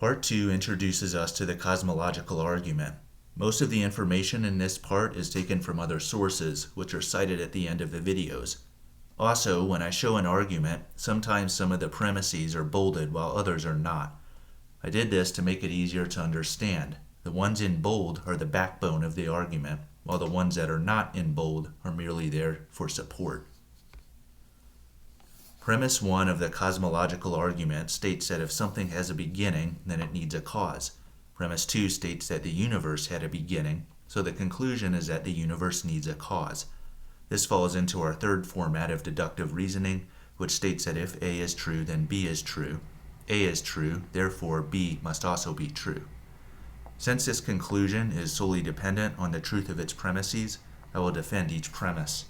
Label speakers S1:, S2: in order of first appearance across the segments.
S1: Part 2 introduces us to the cosmological argument. Most of the information in this part is taken from other sources, which are cited at the end of the videos. Also, when I show an argument, sometimes some of the premises are bolded while others are not. I did this to make it easier to understand. The ones in bold are the backbone of the argument, while the ones that are not in bold are merely there for support. Premise 1 of the cosmological argument states that if something has a beginning, then it needs a cause. Premise 2 states that the universe had a beginning, so the conclusion is that the universe needs a cause. This falls into our third format of deductive reasoning, which states that if A is true, then B is true. A is true, therefore B must also be true. Since this conclusion is solely dependent on the truth of its premises, I will defend each premise.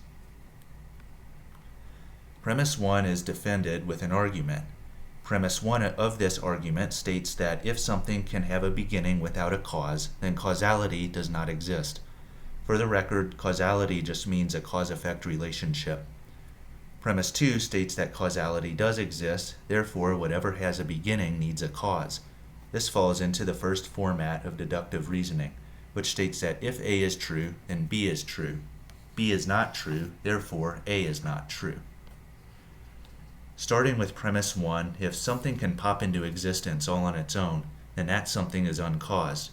S1: Premise 1 is defended with an argument. Premise 1 of this argument states that if something can have a beginning without a cause, then causality does not exist. For the record, causality just means a cause-effect relationship. Premise 2 states that causality does exist, therefore whatever has a beginning needs a cause. This falls into the first format of deductive reasoning, which states that if A is true, then B is true. B is not true, therefore A is not true. Starting with premise 1, if something can pop into existence all on its own, then that something is uncaused.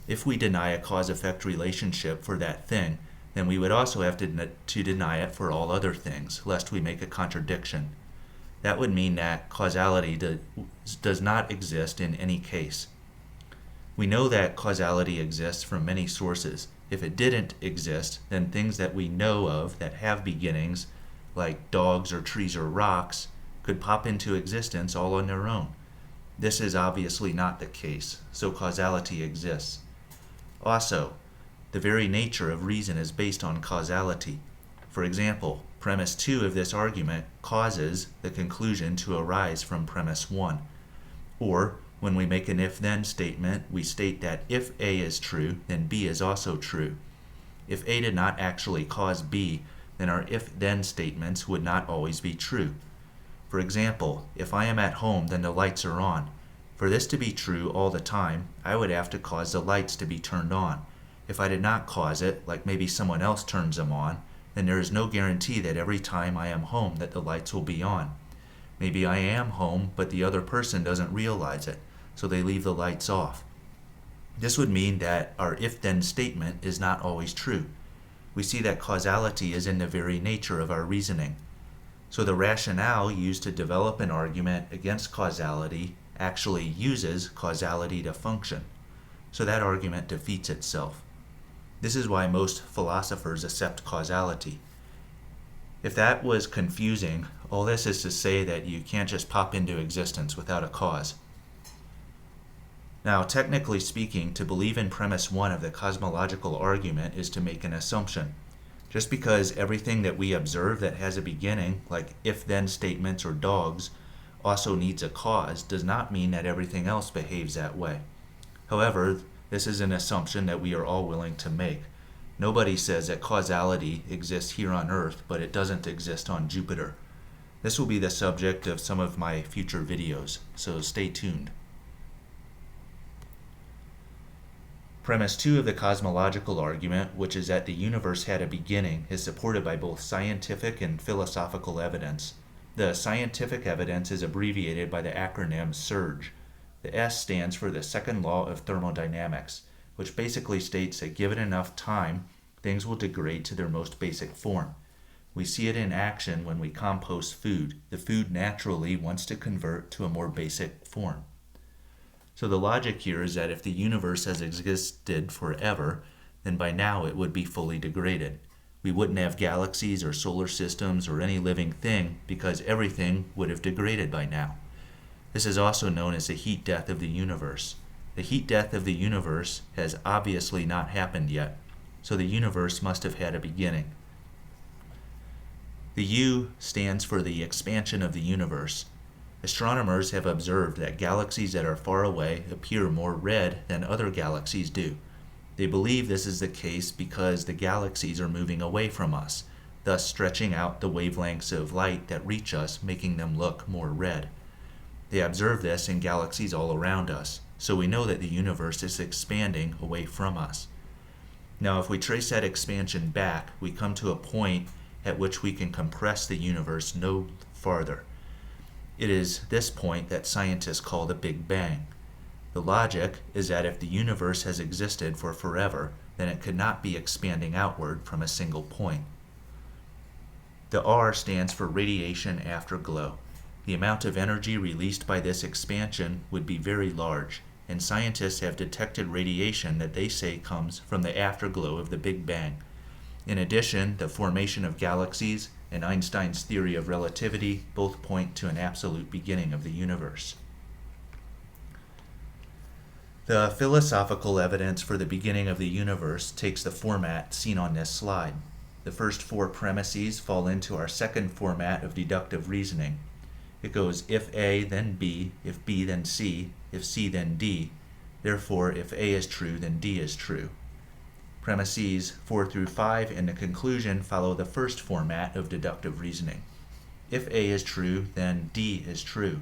S1: If we deny a cause-effect relationship for that thing, then we would also have to deny it for all other things, lest we make a contradiction. That would mean that causality does not exist in any case. We know that causality exists from many sources. If it didn't exist, then things that we know of that have beginnings, like dogs or trees or rocks, could pop into existence all on their own. This is obviously not the case, so causality exists. Also, the very nature of reason is based on causality. For example, premise 2 of this argument causes the conclusion to arise from premise 1. Or, when we make an if-then statement, we state that if A is true, then B is also true. If A did not actually cause B, then our if-then statements would not always be true. For example, if I am at home, then the lights are on. For this to be true all the time, I would have to cause the lights to be turned on. If I did not cause it, like maybe someone else turns them on, then there is no guarantee that every time I am home that the lights will be on. Maybe I am home, but the other person doesn't realize it, so they leave the lights off. This would mean that our if-then statement is not always true. We see that causality is in the very nature of our reasoning. So the rationale used to develop an argument against causality actually uses causality to function. So that argument defeats itself. This is why most philosophers accept causality. If that was confusing, all this is to say that you can't just pop into existence without a cause. Now, technically speaking, to believe in premise 1 of the cosmological argument is to make an assumption. Just because everything that we observe that has a beginning, like if-then statements or dogs, also needs a cause, does not mean that everything else behaves that way. However, this is an assumption that we are all willing to make. Nobody says that causality exists here on Earth, but it doesn't exist on Jupiter. This will be the subject of some of my future videos, so stay tuned. Premise 2 of the cosmological argument, which is that the universe had a beginning, is supported by both scientific and philosophical evidence. The scientific evidence is abbreviated by the acronym SURGE. The S stands for the second law of thermodynamics, which basically states that given enough time, things will degrade to their most basic form. We see it in action when we compost food. The food naturally wants to convert to a more basic form. So the logic here is that if the universe has existed forever, then by now it would be fully degraded. We wouldn't have galaxies or solar systems or any living thing because everything would have degraded by now. This is also known as the heat death of the universe. The heat death of the universe has obviously not happened yet, so the universe must have had a beginning. The U stands for the expansion of the universe. Astronomers have observed that galaxies that are far away appear more red than other galaxies do. They believe this is the case because the galaxies are moving away from us, thus stretching out the wavelengths of light that reach us, making them look more red. They observe this in galaxies all around us. so we know that the universe is expanding away from us. Now, if we trace that expansion back, we come to a point at which we can compress the universe no farther. It is this point that scientists call the Big Bang. The logic is that if the universe has existed for forever, then it could not be expanding outward from a single point. The R stands for radiation afterglow. The amount of energy released by this expansion would be very large, and scientists have detected radiation that they say comes from the afterglow of the Big Bang. In addition, the formation of galaxies and Einstein's theory of relativity both point to an absolute beginning of the universe. The philosophical evidence for the beginning of the universe takes the format seen on this slide. The first four premises fall into our second format of deductive reasoning. It goes if A, then B, if B, then C, if C, then D. Therefore, if A is true, then D is true. Premises 4 through 5 and the conclusion follow the first format of deductive reasoning. If A is true, then D is true.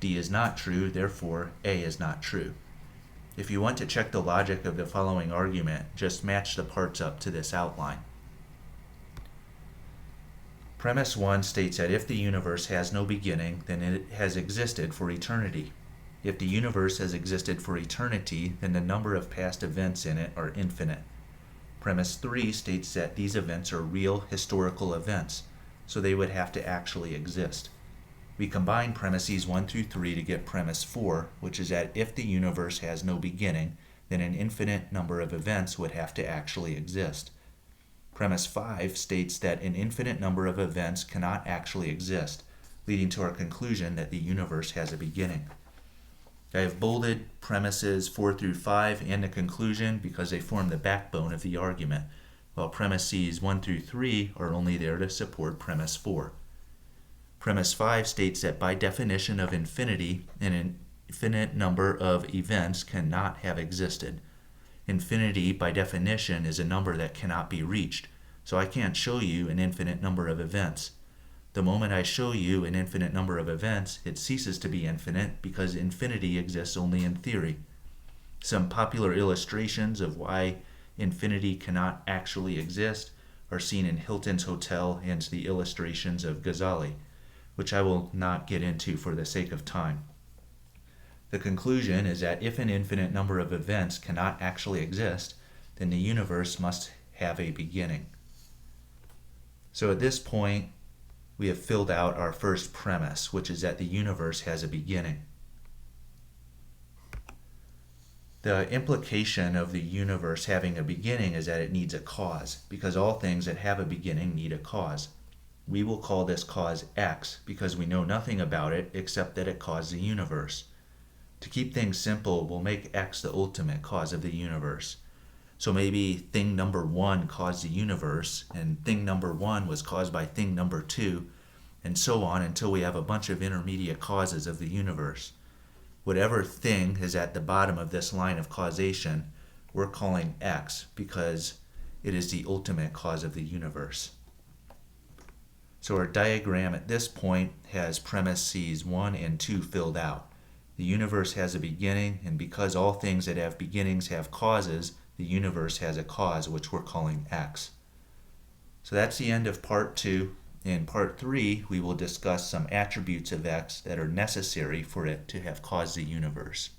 S1: D is not true, therefore A is not true. If you want to check the logic of the following argument, just match the parts up to this outline. Premise 1 states that if the universe has no beginning, then it has existed for eternity. If the universe has existed for eternity, then the number of past events in it are infinite. Premise 3 states that these events are real historical events, so they would have to actually exist. We combine premises 1 through 3 to get premise 4, which is that if the universe has no beginning, then an infinite number of events would have to actually exist. Premise 5 states that an infinite number of events cannot actually exist, leading to our conclusion that the universe has a beginning. I have bolded premises 4 through 5 and the conclusion because they form the backbone of the argument, while premises 1 through 3 are only there to support premise 4. Premise 5 states that by definition of infinity, an infinite number of events cannot have existed. Infinity, by definition, is a number that cannot be reached, so I can't show you an infinite number of events. The moment I show you an infinite number of events, it ceases to be infinite because infinity exists only in theory. Some popular illustrations of why infinity cannot actually exist are seen in Hilton's Hotel and the illustrations of Ghazali, which I will not get into for the sake of time. The conclusion is that if an infinite number of events cannot actually exist, then the universe must have a beginning. So at this point, we have filled out our first premise, which is that the universe has a beginning. The implication of the universe having a beginning is that it needs a cause, because all things that have a beginning need a cause. We will call this cause X because we know nothing about it except that it caused the universe. To keep things simple, we'll make X the ultimate cause of the universe. So maybe thing number 1 caused the universe, and thing number 1 was caused by thing number 2, and so on until we have a bunch of intermediate causes of the universe. Whatever thing is at the bottom of this line of causation, we're calling X because it is the ultimate cause of the universe. So our diagram at this point has premises 1 and 2 filled out. The universe has a beginning, and because all things that have beginnings have causes, the universe has a cause, which we're calling X. So that's the end of part 2. In part 3, we will discuss some attributes of X that are necessary for it to have caused the universe.